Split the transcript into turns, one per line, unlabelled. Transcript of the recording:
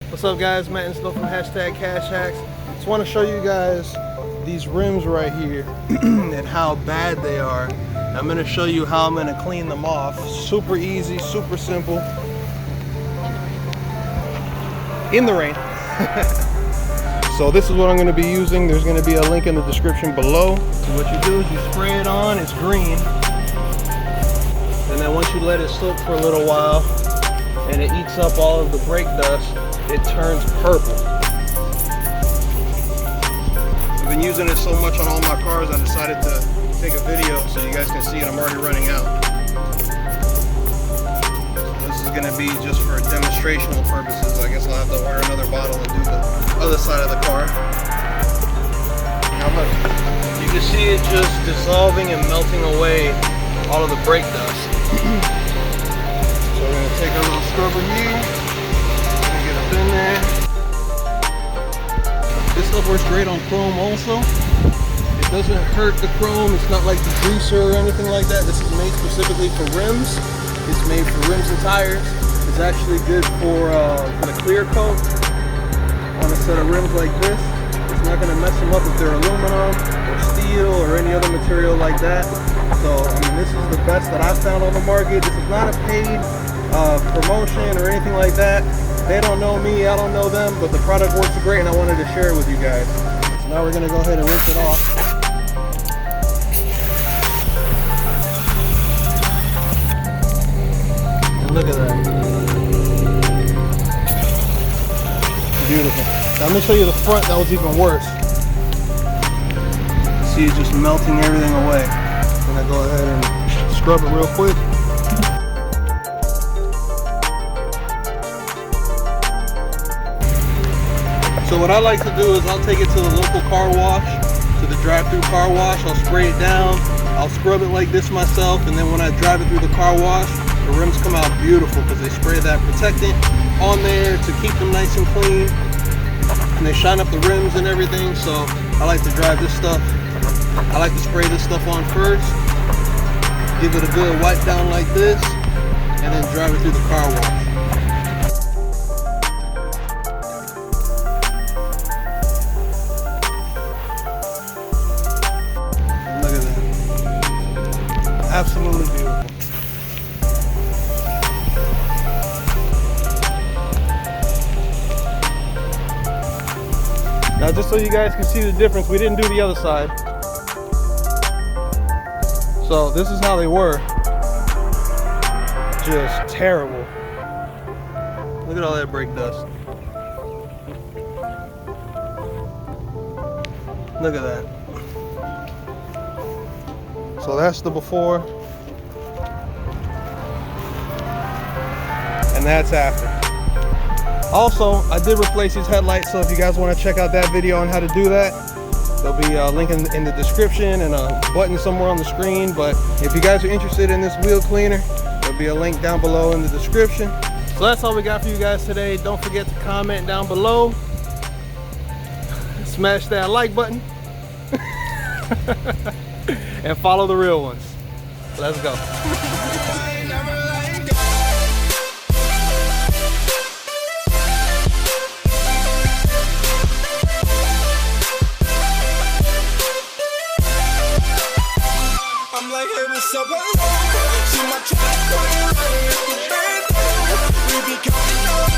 What's up guys, Matt and Snow from #CashHacks. Just want to show you guys these rims right here and how bad they are. I'm going to show you how I'm going to clean them off. Super easy, super simple. In the rain. So this is what I'm going to be using. There's going to be a link in the description below. So what you do is you spray it on, it's green. And then once you let it soak for a little while and it eats up all of the brake dust, it turns purple. I've been using it so much on all my cars, I decided to take a video so you guys can see it. I'm already running out. This is going to be just for demonstrational purposes. I guess I'll have to order another bottle and do the other side of the car. Now look, you can see it just dissolving and melting away all of the brake dust. So we're going to take a little scrubber here and get up in there. This stuff works great on chrome also. It doesn't hurt the chrome. It's not like the greaser or anything like that. This is made specifically for rims. It's made for rims and tires. It's actually good for the clear coat on a set of rims like this. It's not going to mess them up if they're aluminum or steel or any other material like that. So, I mean, this is the best that I've found on the market. This is not a paid promotion or anything like that. They don't know me, I don't know them, but the product works great and I wanted to share it with you guys. So now we're going to go ahead and rinse it off. And look at that. Beautiful. Now let me show you the front. That was even worse. See it just melting everything away. I'm gonna go ahead and scrub it real quick. So what I like to do is I'll take it to the local car wash, to the drive-through car wash. I'll spray it down. I'll scrub it like this myself, and then when I drive it through the car wash, the rims come out beautiful because they spray that protectant on there to keep them nice and clean, and they shine up the rims and everything. So I like to drive this stuff. I like to spray this stuff on first, give it a good wipe down like this, and then drive it through the car wash. Look at that. Absolutely beautiful. Now just so you guys can see the difference, we didn't do the other side. So this is how they were. Just terrible. Look at all that brake dust. Look at that. So that's the before. And that's after. Also, I did replace these headlights, so if you guys want to check out that video on how to do that, there'll be a link in the description and a button somewhere on the screen. But if you guys are interested in this wheel cleaner, there'll be a link down below in the description. So that's all we got for you guys today. Don't forget to comment down below. Smash that like button. And follow the real ones. Let's go.
I'm like, hey, what's up, hey, see my track, we be coming on.